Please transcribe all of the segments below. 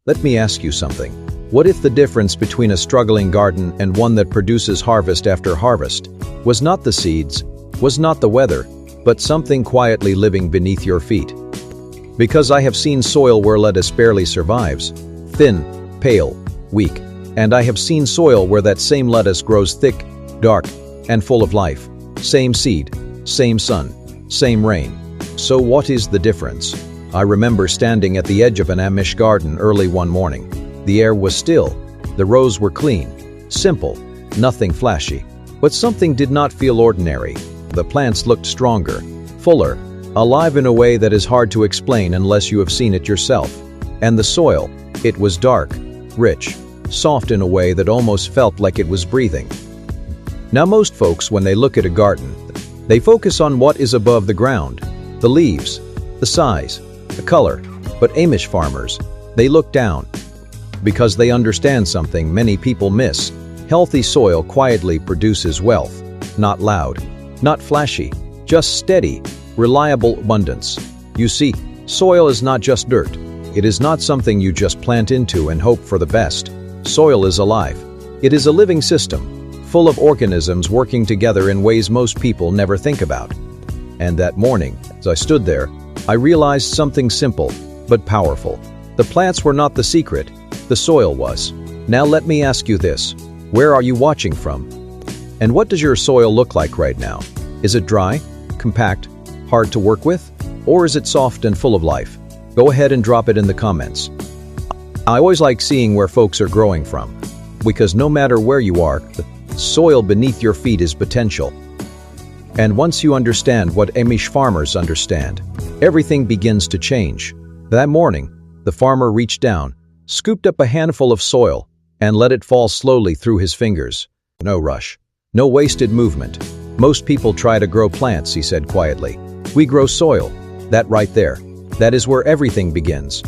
Let me ask you something. What if the difference between a struggling garden and one that produces harvest after harvest was not the seeds, was not the weather, but something quietly living beneath your feet? Because I have seen soil where lettuce barely survives, thin, pale, weak, and I have seen soil where that same lettuce grows thick, dark, and full of life. Same seed, same sun, same rain. So what is the difference? I remember standing at the edge of an Amish garden early one morning. The air was still, the rows were clean, simple, nothing flashy. But something did not feel ordinary. The plants looked stronger, fuller, alive in a way that is hard to explain unless you have seen it yourself. And the soil, it was dark, rich, soft in a way that almost felt like it was breathing. Now most folks, when they look at a garden, they focus on what is above the ground, the leaves, the size, the color. But Amish farmers, they look down. Because they understand something many people miss. Healthy soil quietly produces wealth. Not loud, not flashy, just steady, reliable abundance. You see, soil is not just dirt. It is not something you just plant into and hope for the best. Soil is alive. It is a living system, full of organisms working together in ways most people never think about. And that morning, as I stood there, I realized something simple, but powerful. The plants were not the secret, the soil was. Now let me ask you this. Where are you watching from? And what does your soil look like right now? Is it dry, compact, hard to work with? Or is it soft and full of life? Go ahead and drop it in the comments. I always like seeing where folks are growing from. Because no matter where you are, the soil beneath your feet is potential. And once you understand what Amish farmers understand, everything begins to change. That morning, the farmer reached down, scooped up a handful of soil, and let it fall slowly through his fingers. No rush. No wasted movement. Most people try to grow plants, he said quietly. We grow soil. That right there. That is where everything begins.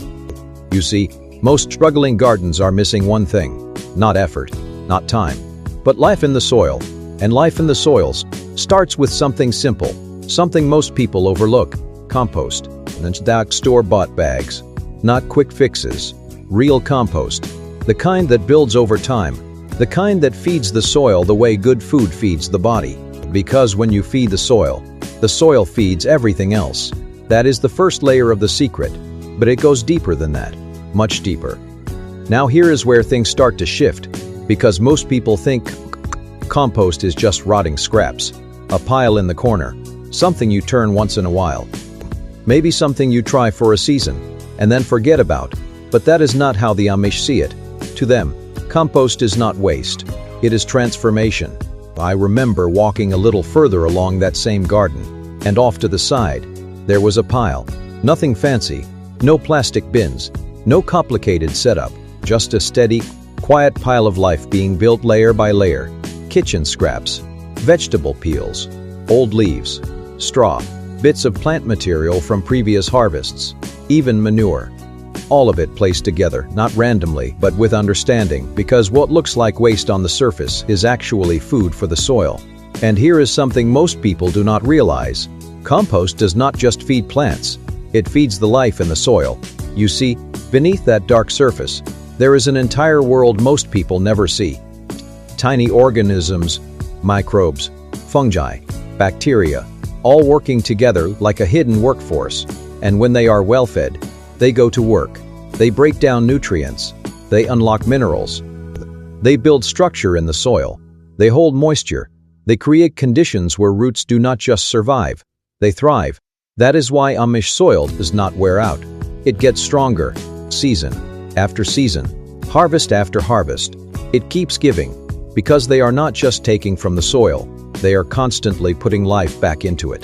You see, most struggling gardens are missing one thing. Not effort, not time, but life in the soil. And life in the soils starts with something simple, something most people overlook. Compost. And that's store-bought bags. Not quick fixes. Real compost. The kind that builds over time. The kind that feeds the soil the way good food feeds the body. Because when you feed the soil feeds everything else. That is the first layer of the secret. But it goes deeper than that. Much deeper. Now here is where things start to shift. Because most people think compost is just rotting scraps. A pile in the corner. Something you turn once in a while. Maybe something you try for a season, and then forget about. But that is not how the Amish see it. To them, compost is not waste. It is transformation. I remember walking a little further along that same garden, and off to the side, there was a pile. Nothing fancy, no plastic bins, no complicated setup, just a steady, quiet pile of life being built layer by layer. Kitchen scraps, vegetable peels, old leaves, straw, bits of plant material from previous harvests, even manure. All of it placed together, not randomly, but with understanding, because what looks like waste on the surface is actually food for the soil. And here is something most people do not realize. Compost does not just feed plants, it feeds the life in the soil. You see, beneath that dark surface, there is an entire world most people never see. Tiny organisms, microbes, fungi, bacteria, all working together like a hidden workforce. And when they are well fed, they go to work. They break down nutrients. They unlock minerals. They build structure in the soil. They hold moisture. They create conditions where roots do not just survive, they thrive. That is why Amish soil does not wear out. It gets stronger, season after season, harvest after harvest. It keeps giving, because they are not just taking from the soil, they are constantly putting life back into it.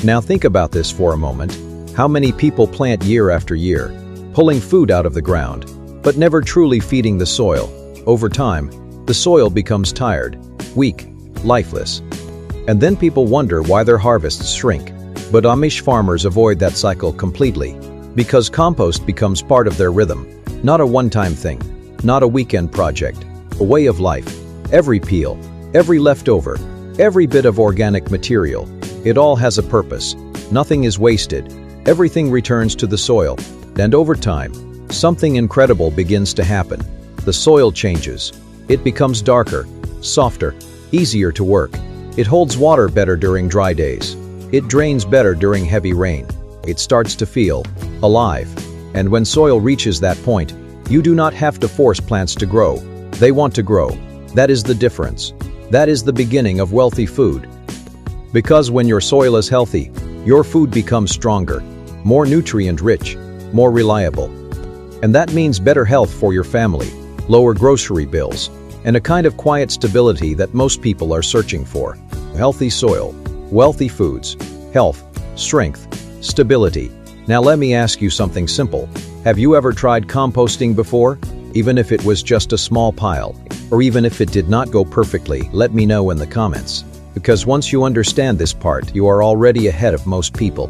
Now think about this for a moment. How many people plant year after year, pulling food out of the ground, but never truly feeding the soil? Over time, the soil becomes tired, weak, lifeless. And then people wonder why their harvests shrink. But Amish farmers avoid that cycle completely, because compost becomes part of their rhythm. Not a one-time thing, not a weekend project, a way of life. Every peel, every leftover, every bit of organic material, it all has a purpose. Nothing is wasted. Everything returns to the soil. And over time, something incredible begins to happen. The soil changes. It becomes darker, softer, easier to work. It holds water better during dry days. It drains better during heavy rain. It starts to feel alive. And when soil reaches that point, you do not have to force plants to grow. They want to grow. That is the difference. That is the beginning of wealthy food. Because when your soil is healthy, your food becomes stronger, more nutrient-rich, more reliable. And that means better health for your family, lower grocery bills, and a kind of quiet stability that most people are searching for. Healthy soil, wealthy foods, health, strength, stability. Now let me ask you something simple. Have you ever tried composting before? Even if it was just a small pile, or even if it did not go perfectly, let me know in the comments. Because once you understand this part, you are already ahead of most people.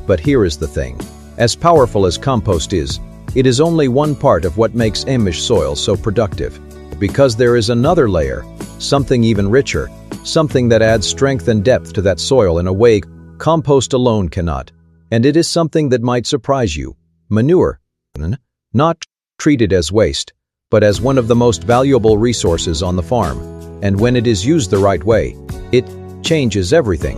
But here is the thing. As powerful as compost is, it is only one part of what makes Amish soil so productive. Because there is another layer, something even richer, something that adds strength and depth to that soil in a way compost alone cannot. And it is something that might surprise you. Manure. Not treated as waste, but as one of the most valuable resources on the farm. And when it is used the right way, it changes everything.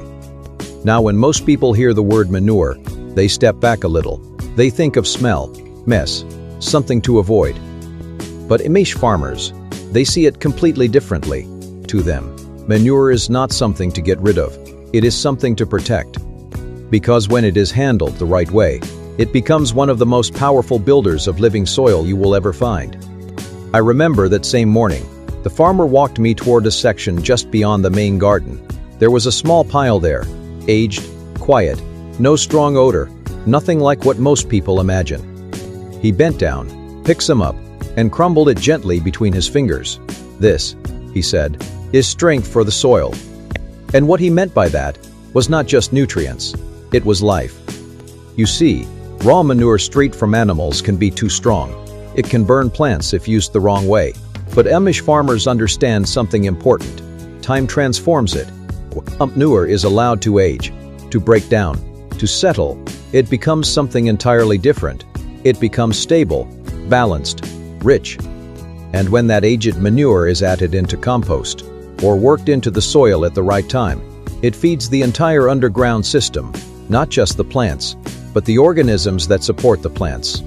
Now when most people hear the word manure, they step back a little. They think of smell, mess, something to avoid. But Amish farmers, they see it completely differently. To them, manure is not something to get rid of. It is something to protect. Because when it is handled the right way, it becomes one of the most powerful builders of living soil you will ever find. I remember that same morning, the farmer walked me toward a section just beyond the main garden. There was a small pile there, aged, quiet, no strong odor, nothing like what most people imagine. He bent down, picked some up, and crumbled it gently between his fingers. This, he said, is strength for the soil. And what he meant by that was not just nutrients, it was life. You see, raw manure straight from animals can be too strong. It can burn plants if used the wrong way. But Amish farmers understand something important. Time transforms it. Manure is allowed to age, to break down, to settle. It becomes something entirely different. It becomes stable, balanced, rich. And when that aged manure is added into compost, or worked into the soil at the right time, it feeds the entire underground system, not just the plants, but the organisms that support the plants.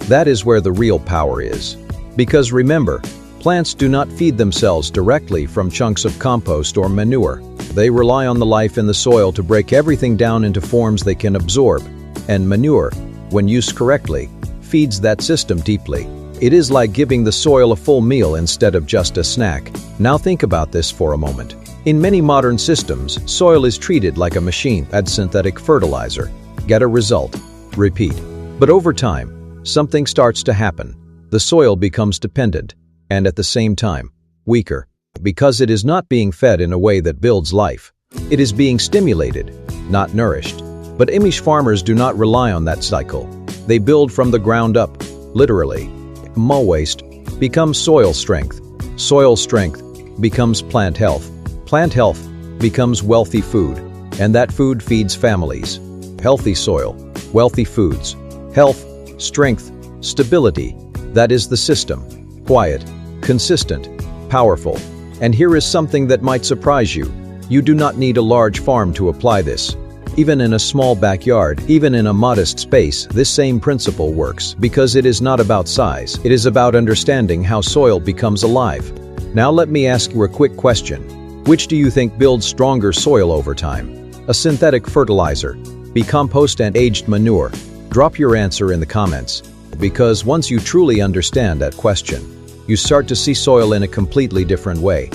That is where the real power is. Because remember, plants do not feed themselves directly from chunks of compost or manure. They rely on the life in the soil to break everything down into forms they can absorb. And manure, when used correctly, feeds that system deeply. It is like giving the soil a full meal instead of just a snack. Now think about this for a moment. In many modern systems, soil is treated like a machine. Add synthetic fertilizer. Get a result. Repeat. But over time, something starts to happen. The soil becomes dependent, and at the same time, weaker. Because it is not being fed in a way that builds life. It is being stimulated, not nourished. But Amish farmers do not rely on that cycle. They build from the ground up, literally. Mull waste becomes soil strength. Soil strength becomes plant health. Plant health becomes wealthy food. And that food feeds families. Healthy soil, wealthy foods. Health, strength, stability. That is the system. Quiet, consistent, powerful. And here is something that might surprise you. You do not need a large farm to apply this. Even in a small backyard, even in a modest space, this same principle works because it is not about size. It is about understanding how soil becomes alive. Now let me ask you a quick question. Which do you think builds stronger soil over time? A synthetic fertilizer, be compost and aged manure? Drop your answer in the comments. Because once you truly understand that question, you start to see soil in a completely different way.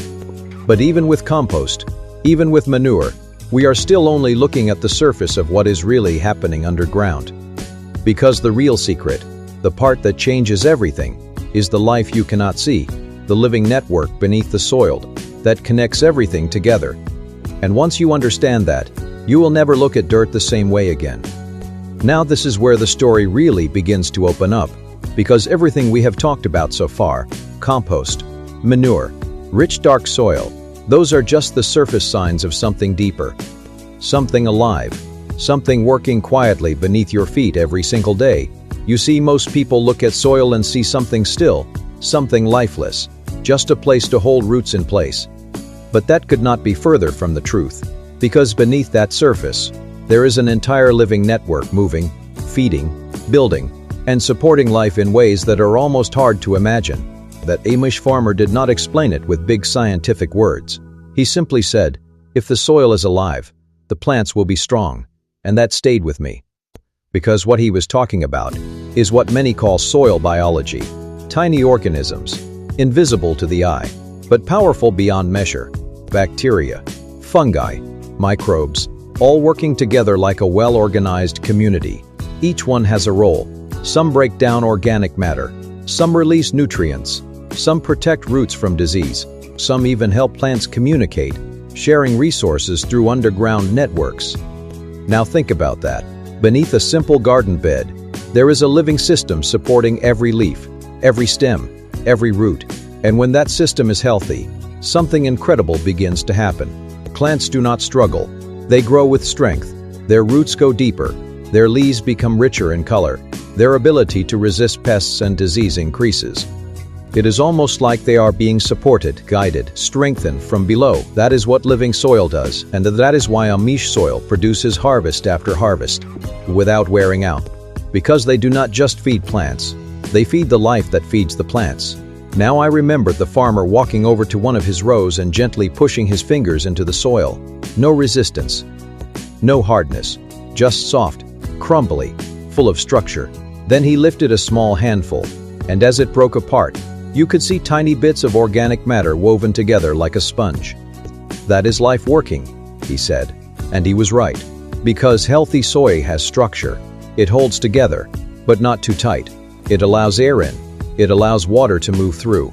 But even with compost, even with manure, we are still only looking at the surface of what is really happening underground. Because the real secret, the part that changes everything, is the life you cannot see, the living network beneath the soil that connects everything together. And once you understand that, you will never look at dirt the same way again. Now this is where the story really begins to open up, because everything we have talked about so far, compost, manure, rich dark soil, those are just the surface signs of something deeper, something alive, something working quietly beneath your feet every single day. You see, most people look at soil and see something still, something lifeless, just a place to hold roots in place. But that could not be further from the truth, because beneath that surface, there is an entire living network moving, feeding, building, and supporting life in ways that are almost hard to imagine. That Amish farmer did not explain it with big scientific words. He simply said, "If the soil is alive, the plants will be strong," and that stayed with me. Because what he was talking about is what many call soil biology. Tiny organisms, invisible to the eye, but powerful beyond measure. Bacteria, fungi, microbes, all working together like a well-organized community. Each one has a role. Some break down organic matter, some release nutrients, some protect roots from disease, some even help plants communicate, sharing resources through underground networks. Now think about that. Beneath a simple garden bed, there is a living system supporting every leaf, every stem, every root. And when that system is healthy, something incredible begins to happen. Plants do not struggle. They grow with strength. Their roots go deeper. Their leaves become richer in color. Their ability to resist pests and disease increases. It is almost like they are being supported, guided, strengthened from below. That is what living soil does, and that is why Amish soil produces harvest after harvest, without wearing out. Because they do not just feed plants, they feed the life that feeds the plants. Now I remembered the farmer walking over to one of his rows and gently pushing his fingers into the soil. No resistance, no hardness, just soft, crumbly, full of structure. Then he lifted a small handful, and as it broke apart, you could see tiny bits of organic matter woven together like a sponge. "That is life working," he said. And he was right. Because healthy soil has structure. It holds together, but not too tight. It allows air in. It allows water to move through.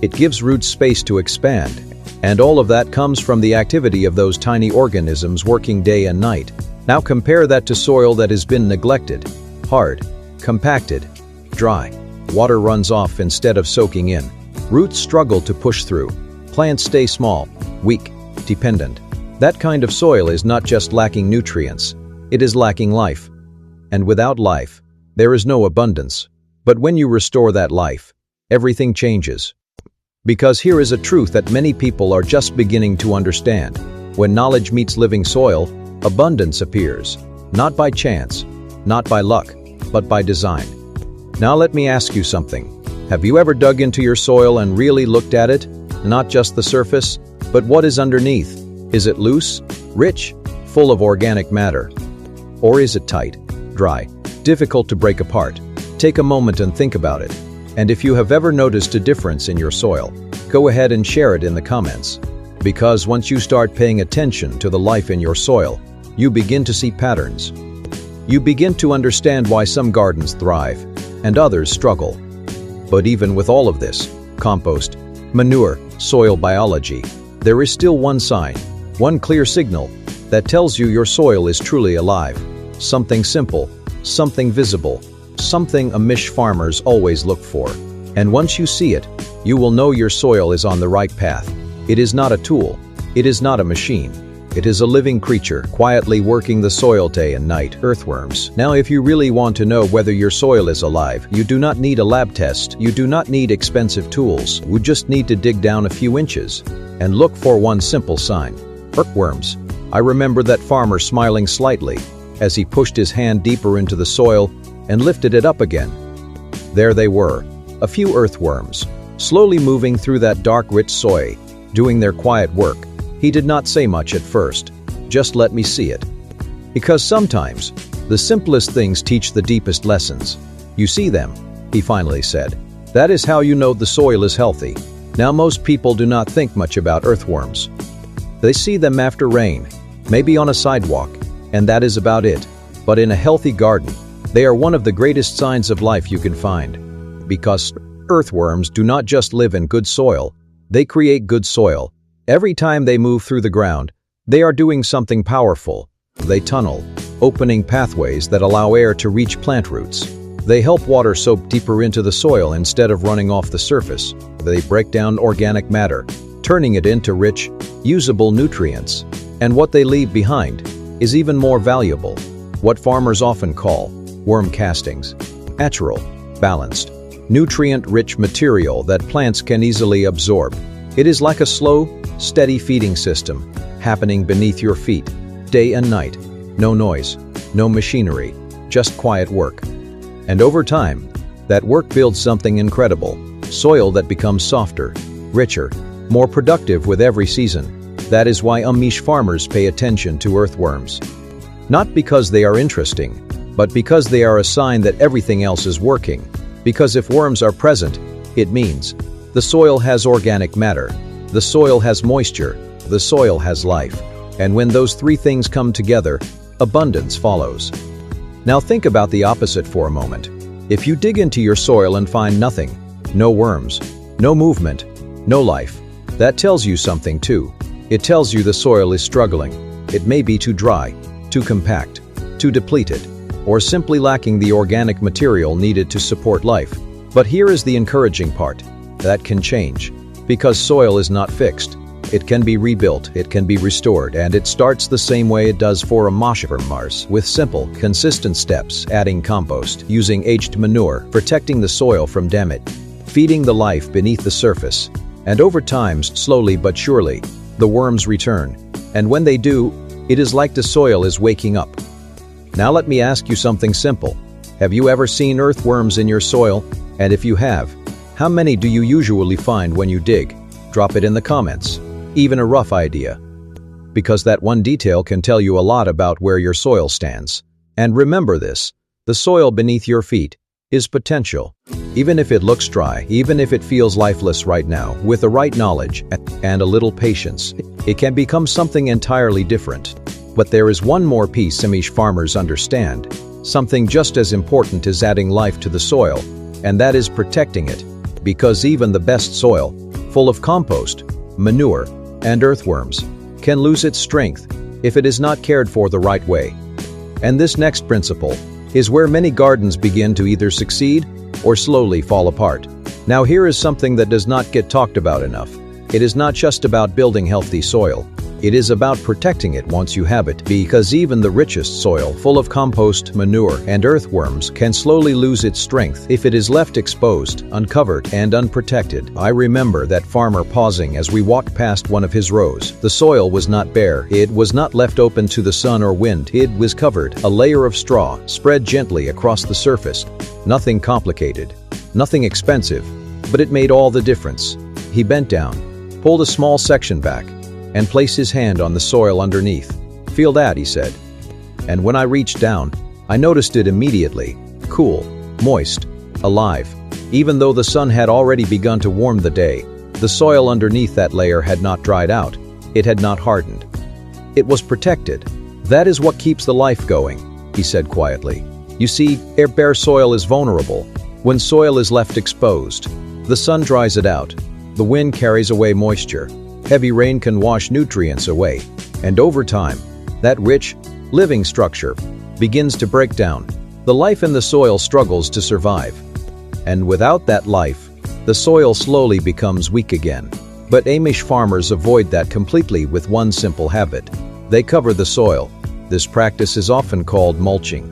It gives roots space to expand. And all of that comes from the activity of those tiny organisms working day and night. Now compare that to soil that has been neglected, hard, compacted, dry. Water runs off instead of soaking in. Roots struggle to push through. Plants stay small, weak, dependent. That kind of soil is not just lacking nutrients, it is lacking life. And without life, there is no abundance. But when you restore that life, everything changes. Because here is a truth that many people are just beginning to understand. When knowledge meets living soil, abundance appears. Not by chance, not by luck, but by design. Now let me ask you something. Have you ever dug into your soil and really looked at it? Not just the surface, but what is underneath? Is it loose, rich, full of organic matter? Or is it tight, dry, difficult to break apart? Take a moment and think about it. And if you have ever noticed a difference in your soil, go ahead and share it in the comments. Because once you start paying attention to the life in your soil, you begin to see patterns. You begin to understand why some gardens thrive and others struggle. But even with all of this, compost, manure, soil biology, there is still one sign, one clear signal that tells you your soil is truly alive. Something simple, something visible, something Amish farmers always look for. And once you see it, you will know your soil is on the right path. It is not a tool. It is not a machine. It is a living creature, quietly working the soil day and night. Earthworms. Now, if you really want to know whether your soil is alive, you do not need a lab test. You do not need expensive tools. You just need to dig down a few inches and look for one simple sign. Earthworms. I remember that farmer smiling slightly as he pushed his hand deeper into the soil and lifted it up again. There they were, a few earthworms, slowly moving through that dark, rich soil, doing their quiet work. He did not say much at first, just let me see it. Because sometimes, the simplest things teach the deepest lessons. You see them, he finally said. That is how you know the soil is healthy. Now most people do not think much about earthworms. They see them after rain, maybe on a sidewalk, and that is about it. But in a healthy garden, they are one of the greatest signs of life you can find. Because earthworms do not just live in good soil, they create good soil. Every time they move through the ground, they are doing something powerful. They tunnel, opening pathways that allow air to reach plant roots. They help water soak deeper into the soil instead of running off the surface. They break down organic matter, turning it into rich, usable nutrients. And what they leave behind is even more valuable, what farmers often call worm castings. natural, balanced, nutrient-rich material that plants can easily absorb. It is like a slow, steady feeding system happening beneath your feet, day and night. No noise, no machinery, just quiet work. And over time, that work builds something incredible, soil that becomes softer, richer, more productive with every season. That is why Amish farmers pay attention to earthworms. Not because they are interesting, but because they are a sign that everything else is working. Because if worms are present, it means the soil has organic matter, the soil has moisture, the soil has life. And when those three things come together, abundance follows. Now think about the opposite for a moment. If you dig into your soil and find nothing, no worms, no movement, no life, that tells you something too. It tells you the soil is struggling. It may be too dry, too compact, too depleted, or simply lacking the organic material needed to support life. But here is the encouraging part. That can change. Because soil is not fixed. It can be rebuilt, it can be restored, and it starts the same way it does for Amish farmers, with simple, consistent steps: adding compost, using aged manure, protecting the soil from damage, feeding the life beneath the surface. And over time, slowly but surely, the worms return. And when they do, it is like the soil is waking up. Now let me ask you something simple. Have you ever seen earthworms in your soil? And if you have, how many do you usually find when you dig? Drop it in the comments. Even a rough idea. Because that one detail can tell you a lot about where your soil stands. And remember this, the soil beneath your feet is potential. Even if it looks dry, even if it feels lifeless right now, with the right knowledge and a little patience, it can become something entirely different. But there is one more piece Amish farmers understand, something just as important as adding life to the soil, and that is protecting it. Because even the best soil, full of compost, manure, and earthworms, can lose its strength if it is not cared for the right way. And this next principle is where many gardens begin to either succeed or slowly fall apart. Now here is something that does not get talked about enough. It is not just about building healthy soil. It is about protecting it once you have it, because even the richest soil, full of compost, manure, and earthworms, can slowly lose its strength if it is left exposed, uncovered, and unprotected. I remember that farmer pausing as we walked past one of his rows. The soil was not bare. It was not left open to the sun or wind. It was covered, a layer of straw, spread gently across the surface. Nothing complicated, nothing expensive, but it made all the difference. He bent down, pulled a small section back, and placed his hand on the soil underneath. "Feel that," he said. And when I reached down, I noticed it immediately. Cool, moist, alive. Even though the sun had already begun to warm the day, the soil underneath that layer had not dried out. It had not hardened. It was protected. "That is what keeps the life going," he said quietly. "You see, bare soil is vulnerable. When soil is left exposed, the sun dries it out. The wind carries away moisture. Heavy rain can wash nutrients away, and over time, that rich, living structure begins to break down. The life in the soil struggles to survive. And without that life, the soil slowly becomes weak again. But Amish farmers avoid that completely with one simple habit. They cover the soil. This practice is often called mulching.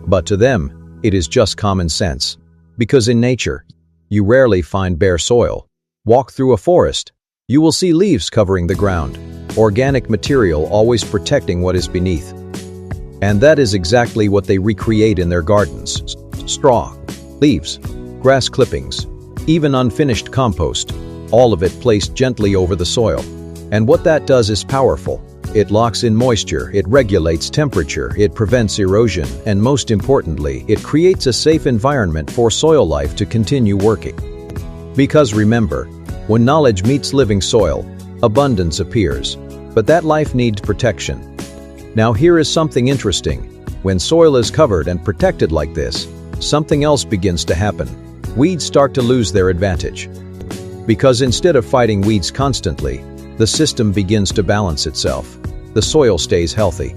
But to them, it is just common sense. Because in nature, you rarely find bare soil. Walk through a forest. You will see leaves covering the ground, organic material always protecting what is beneath. And that is exactly what they recreate in their gardens. Straw, leaves, grass clippings, even unfinished compost, all of it placed gently over the soil. And what that does is powerful. It locks in moisture, it regulates temperature, it prevents erosion, and most importantly, it creates a safe environment for soil life to continue working. Because remember, when knowledge meets living soil, abundance appears. But that life needs protection. Now here is something interesting. When soil is covered and protected like this, something else begins to happen. Weeds start to lose their advantage. Because instead of fighting weeds constantly, the system begins to balance itself. The soil stays healthy.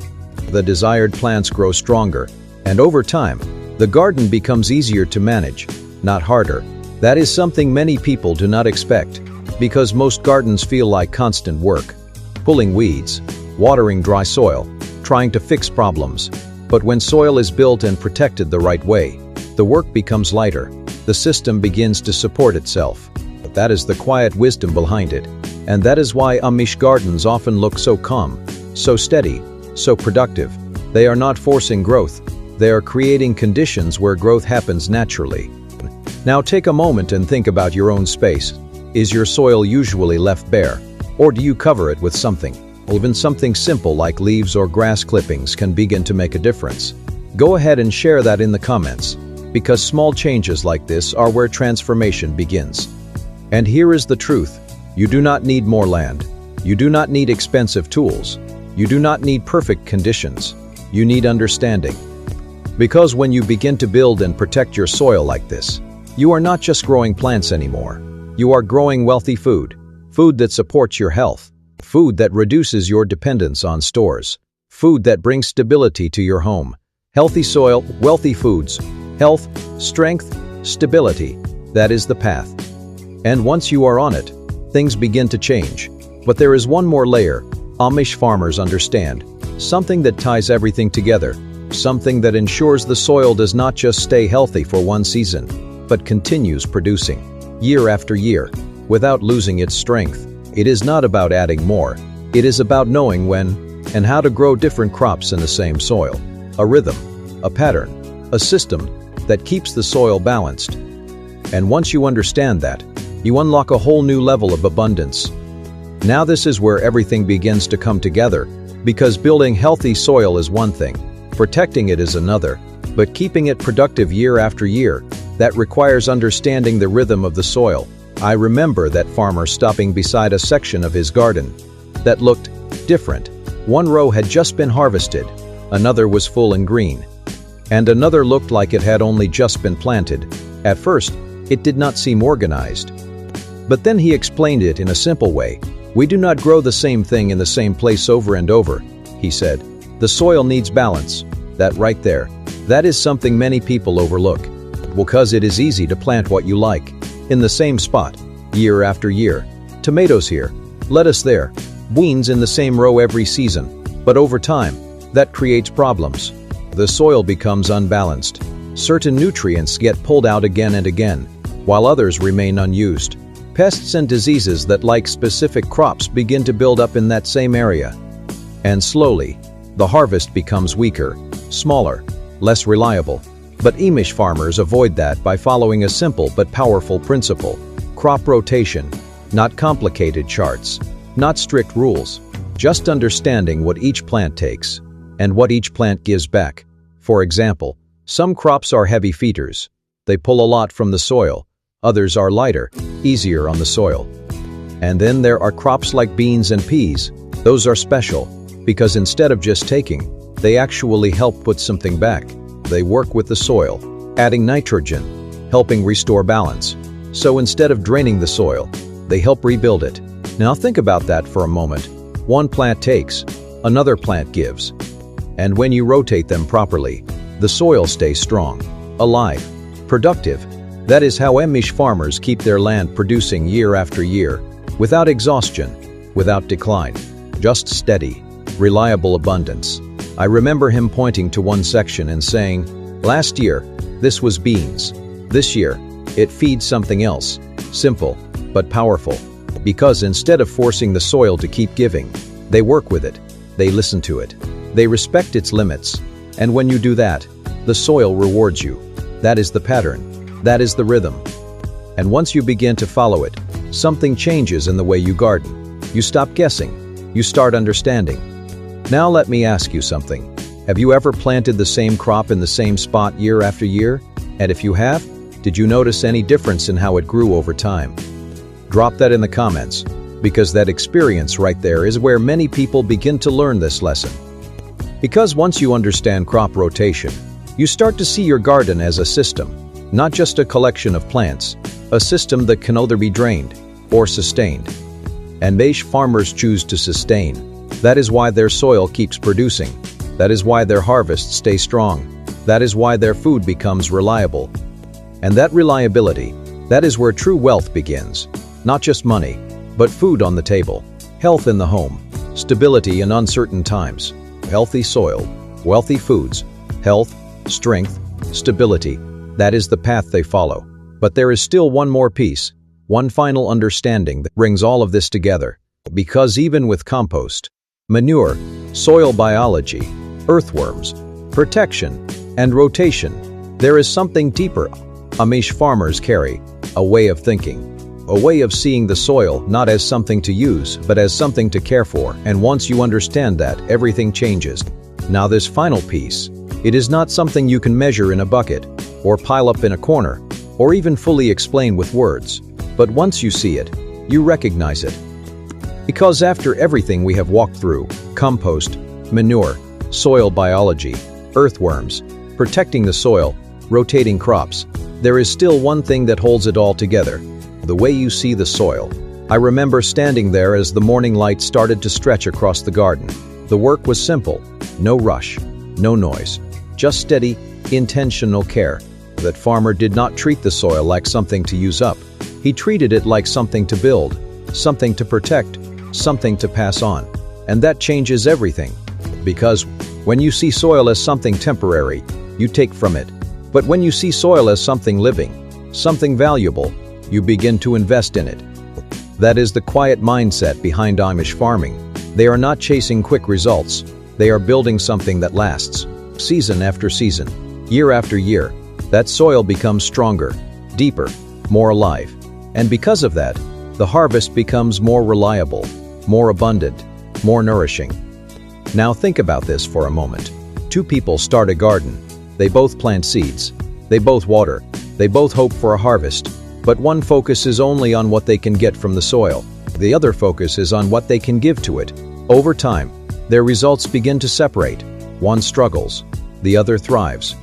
The desired plants grow stronger. And over time, the garden becomes easier to manage, not harder. That is something many people do not expect, because most gardens feel like constant work. Pulling weeds, watering dry soil, trying to fix problems. But when soil is built and protected the right way, The work becomes lighter. The system begins to support itself. But that is the quiet wisdom behind it. And that is why Amish gardens often look so calm, so steady, so productive. They are not forcing growth. They are creating conditions where growth happens naturally. Now take a moment and think about your own space. Is your soil usually left bare? Or do you cover it with something? Even something simple like leaves or grass clippings can begin to make a difference. Go ahead and share that in the comments, because small changes like this are where transformation begins. And here is the truth. You do not need more land. You do not need expensive tools. You do not need perfect conditions. You need understanding. Because when you begin to build and protect your soil like this, you are not just growing plants anymore. You are growing wealthy food. Food that supports your health. Food that reduces your dependence on stores. Food that brings stability to your home. Healthy soil, wealthy foods. Health, strength, stability. That is the path. And once you are on it, things begin to change. But there is one more layer. Amish farmers understand. Something that ties everything together. Something that ensures the soil does not just stay healthy for one season, but continues producing, year after year, without losing its strength. It is not about adding more. It is about knowing when and how to grow different crops in the same soil. A rhythm, a pattern, a system that keeps the soil balanced. And once you understand that, you unlock a whole new level of abundance. Now this is where everything begins to come together, because building healthy soil is one thing, protecting it is another, but keeping it productive year after year, that requires understanding the rhythm of the soil. I remember that farmer stopping beside a section of his garden that looked different. One row had just been harvested, another was full and green, and another looked like it had only just been planted. At first, it did not seem organized. But then he explained it in a simple way. We do not grow the same thing in the same place over and over, he said. The soil needs balance. That right there. That is something many people overlook. Because it is easy to plant what you like, in the same spot, year after year. Tomatoes here, lettuce there, beans in the same row every season. But over time, that creates problems. The soil becomes unbalanced. Certain nutrients get pulled out again and again, while others remain unused. Pests and diseases that like specific crops begin to build up in that same area. And slowly, the harvest becomes weaker, smaller, less reliable. But Amish farmers avoid that by following a simple but powerful principle. Crop rotation. Not complicated charts. Not strict rules. Just understanding what each plant takes and what each plant gives back. For example, some crops are heavy feeders. They pull a lot from the soil. Others are lighter, easier on the soil. And then there are crops like beans and peas. Those are special, because instead of just taking, they actually help put something back. They work with the soil, adding nitrogen, helping restore balance. So instead of draining the soil, they help rebuild it. Now think about that for a moment. One plant takes, another plant gives. And when you rotate them properly, the soil stays strong, alive, productive. That is how Amish farmers keep their land producing year after year, without exhaustion, without decline, just steady, reliable abundance. I remember him pointing to one section and saying, "Last year, this was beans. This year, it feeds something else, simple, but powerful." Because instead of forcing the soil to keep giving, they work with it, they listen to it, they respect its limits. And when you do that, the soil rewards you. That is the pattern. That is the rhythm. And once you begin to follow it, something changes in the way you garden. You stop guessing. You start understanding. Now let me ask you something. Have you ever planted the same crop in the same spot year after year? And if you have, did you notice any difference in how it grew over time? Drop that in the comments, because that experience right there is where many people begin to learn this lesson. Because once you understand crop rotation, you start to see your garden as a system. Not just a collection of plants, a system that can either be drained or sustained. And Amish farmers choose to sustain. That is why their soil keeps producing. That is why their harvests stay strong. That is why their food becomes reliable. And that reliability, that is where true wealth begins. Not just money, but food on the table, health in the home, stability in uncertain times, healthy soil, wealthy foods, health, strength, stability. That is the path they follow. But there is still one more piece, one final understanding that brings all of this together. Because even with compost, manure, soil biology, earthworms, protection, and rotation, there is something deeper. Amish farmers carry a way of thinking, a way of seeing the soil not as something to use, but as something to care for. And once you understand that, everything changes. Now this final piece, it is not something you can measure in a bucket, or pile up in a corner, or even fully explain with words. But once you see it, you recognize it. Because after everything we have walked through, compost, manure, soil biology, earthworms, protecting the soil, rotating crops, there is still one thing that holds it all together: the way you see the soil. I remember standing there as the morning light started to stretch across the garden. The work was simple, no rush, no noise, just steady, intentional care. That farmer did not treat the soil like something to use up. He treated it like something to build, something to protect, something to pass on. And that changes everything. Because when you see soil as something temporary, you take from it. But when you see soil as something living, something valuable, you begin to invest in it. That is the quiet mindset behind Amish farming. They are not chasing quick results. They are building something that lasts, season after season, year after year. That soil becomes stronger, deeper, more alive. And because of that, the harvest becomes more reliable, more abundant, more nourishing. Now think about this for a moment. Two people start a garden. They both plant seeds. They both water. They both hope for a harvest. But one focuses only on what they can get from the soil. The other focuses on what they can give to it. Over time, their results begin to separate. One struggles, the other thrives.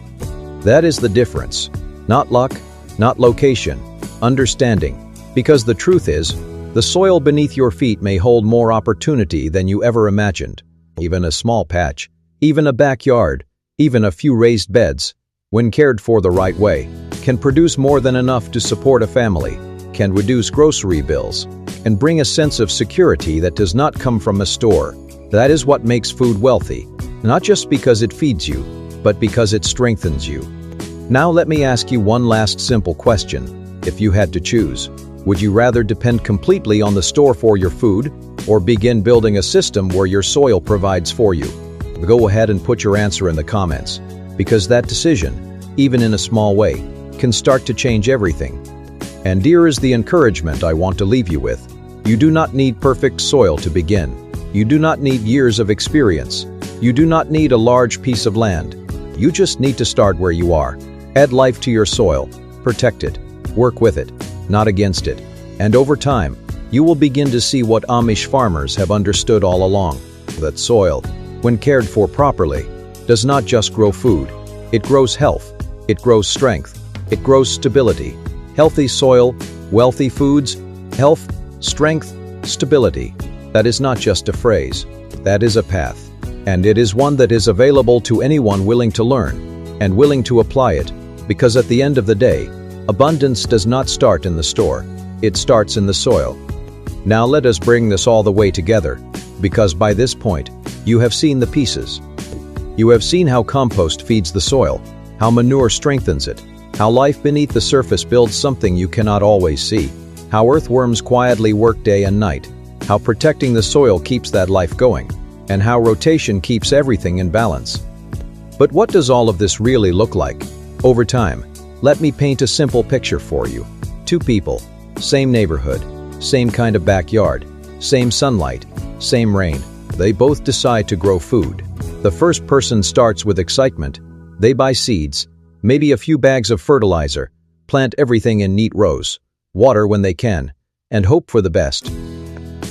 That is the difference. Not luck, not location, understanding. Because the truth is, the soil beneath your feet may hold more opportunity than you ever imagined. Even a small patch, even a backyard, even a few raised beds, when cared for the right way, can produce more than enough to support a family, can reduce grocery bills, and bring a sense of security that does not come from a store. That is what makes food wealthy, not just because it feeds you, but because it strengthens you. Now let me ask you one last simple question. If you had to choose, would you rather depend completely on the store for your food, or begin building a system where your soil provides for you? Go ahead and put your answer in the comments, because that decision, even in a small way, can start to change everything. And here is the encouragement I want to leave you with. You do not need perfect soil to begin. You do not need years of experience. You do not need a large piece of land. You just need to start where you are. Add life to your soil, protect it, work with it, not against it. And over time, you will begin to see what Amish farmers have understood all along: that soil, when cared for properly, does not just grow food. It grows health, it grows strength, it grows stability. Healthy soil, wealthy foods, health, strength, stability. That is not just a phrase, that is a path. And it is one that is available to anyone willing to learn and willing to apply it, because at the end of the day, abundance does not start in the store, it starts in the soil. Now let us bring this all the way together, because by this point, you have seen the pieces. You have seen how compost feeds the soil, how manure strengthens it, how life beneath the surface builds something you cannot always see, how earthworms quietly work day and night, how protecting the soil keeps that life going, and how rotation keeps everything in balance. But what does all of this really look like? Over time, let me paint a simple picture for you. Two people, same neighborhood, same kind of backyard, same sunlight, same rain. They both decide to grow food. The first person starts with excitement. They buy seeds, maybe a few bags of fertilizer, plant everything in neat rows, water when they can, and hope for the best.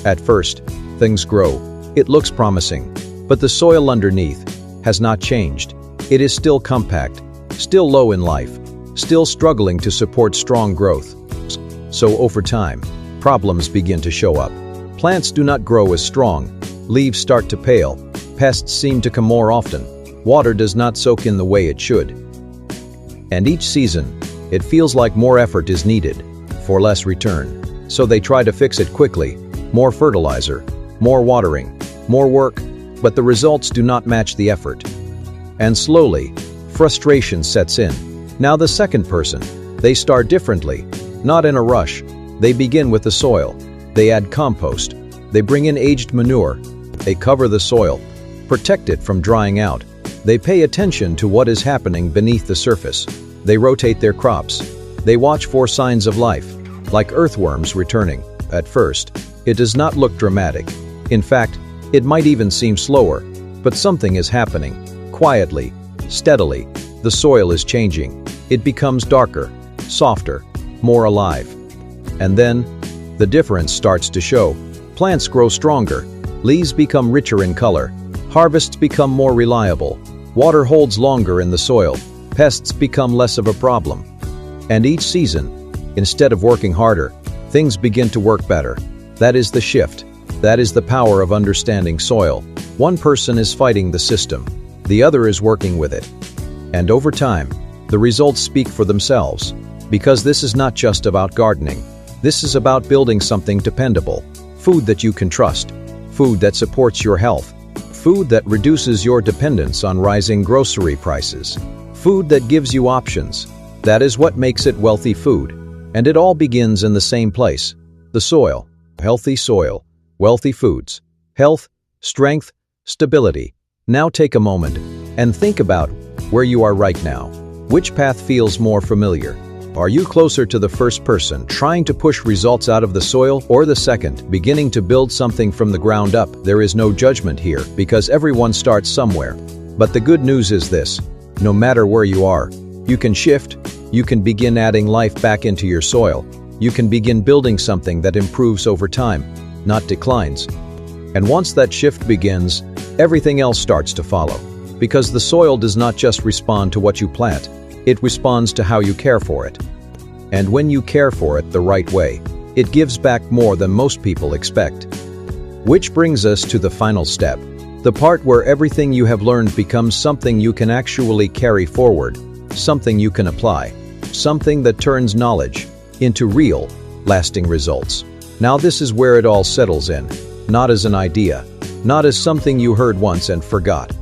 At first, things grow. It looks promising, but the soil underneath has not changed. It is still compact, still low in life, still struggling to support strong growth. So over time, problems begin to show up. Plants do not grow as strong, leaves start to pale, pests seem to come more often, water does not soak in the way it should. And each season, it feels like more effort is needed for less return. So they try to fix it quickly, more fertilizer, more watering, more work, but the results do not match the effort. And slowly, frustration sets in. Now the second person, they start differently, not in a rush. They begin with the soil. They add compost. They bring in aged manure. They cover the soil, protect it from drying out. They pay attention to what is happening beneath the surface. They rotate their crops. They watch for signs of life, like earthworms returning. At first, it does not look dramatic. In fact, it might even seem slower, but something is happening. Quietly, steadily, the soil is changing. It becomes darker, softer, more alive. And then, the difference starts to show. Plants grow stronger, leaves become richer in color, harvests become more reliable, water holds longer in the soil, pests become less of a problem. And each season, instead of working harder, things begin to work better. That is the shift. That is the power of understanding soil. One person is fighting the system, the other is working with it. And over time, the results speak for themselves. Because this is not just about gardening. This is about building something dependable. Food that you can trust. Food that supports your health. Food that reduces your dependence on rising grocery prices. Food that gives you options. That is what makes it wealthy food. And it all begins in the same place. The soil. Healthy soil. Wealthy foods. Health, strength, stability. Now take a moment and think about where you are right now. Which path feels more familiar? Are you closer to the first person, trying to push results out of the soil, or the second, beginning to build something from the ground up? There is no judgment here, because everyone starts somewhere. But the good news is this: no matter where you are, you can shift, you can begin adding life back into your soil, you can begin building something that improves over time, not declines. And once that shift begins, everything else starts to follow. Because the soil does not just respond to what you plant, it responds to how you care for it. And when you care for it the right way, it gives back more than most people expect. Which brings us to the final step, the part where everything you have learned becomes something you can actually carry forward, something you can apply, something that turns knowledge into real, lasting results. Now this is where it all settles in, not as an idea, not as something you heard once and forgot,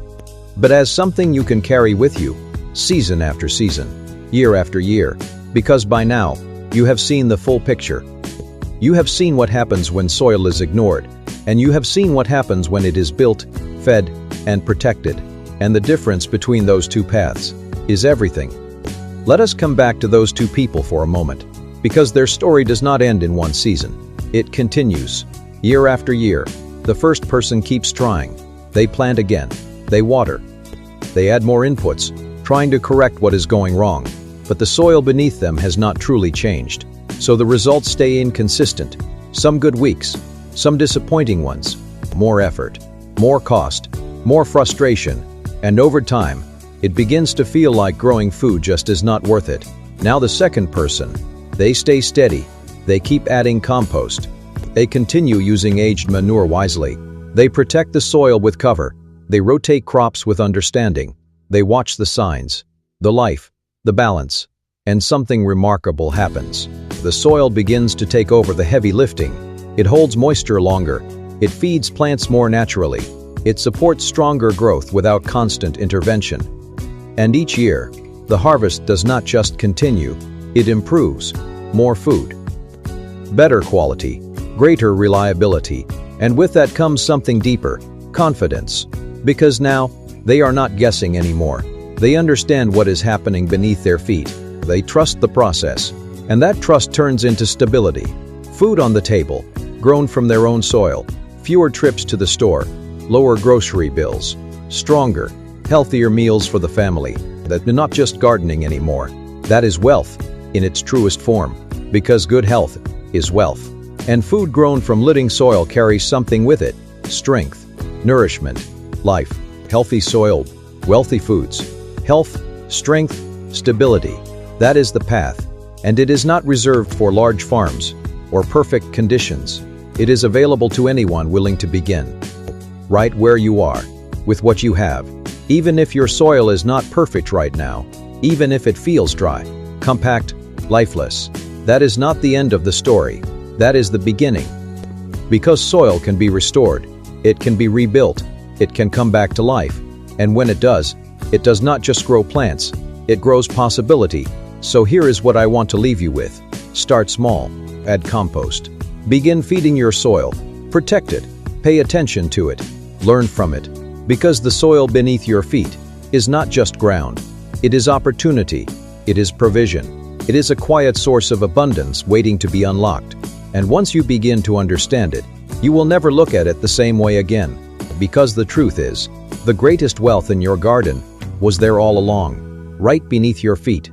but as something you can carry with you, season after season, year after year, because by now, you have seen the full picture. You have seen what happens when soil is ignored, and you have seen what happens when it is built, fed, and protected, and the difference between those two paths is everything. Let us come back to those two people for a moment, because their story does not end in one season. It continues, year after year. The first person keeps trying. They plant again. They water. They add more inputs, trying to correct what is going wrong, but the soil beneath them has not truly changed. So the results stay inconsistent. Some good weeks, some disappointing ones, more effort, more cost, more frustration, and over time, it begins to feel like growing food just is not worth it. Now the second person, they stay steady. They keep adding compost. They continue using aged manure wisely. They protect the soil with cover. They rotate crops with understanding. They watch the signs, the life, the balance, and something remarkable happens. The soil begins to take over the heavy lifting. It holds moisture longer. It feeds plants more naturally. It supports stronger growth without constant intervention. And each year, the harvest does not just continue, it improves. More food, better quality, greater reliability, and with that comes something deeper, confidence. Because now, they are not guessing anymore. They understand what is happening beneath their feet. They trust the process, and that trust turns into stability. Food on the table, grown from their own soil, fewer trips to the store, lower grocery bills, stronger, healthier meals for the family. That not just gardening anymore. That is wealth in its truest form, because good health is wealth. And food grown from living soil carries something with it: strength, nourishment, life. Healthy soil, wealthy foods, health, strength, stability. That is the path, and it is not reserved for large farms or perfect conditions. It is available to anyone willing to begin. Right where you are, with what you have. Even if your soil is not perfect right now, even if it feels dry, compact, lifeless, that is not the end of the story. That is the beginning. Because soil can be restored, it can be rebuilt, it can come back to life, and when it does not just grow plants, It grows possibility. So here is what I want to leave you with. Start small. Add compost. Begin feeding your soil. Protect it. Pay attention to it. Learn from it. Because the soil beneath your feet is not just ground. It is opportunity. It is provision. It is a quiet source of abundance waiting to be unlocked. And once you begin to understand it, you will never look at it the same way again. Because the truth is, the greatest wealth in your garden was there all along, right beneath your feet.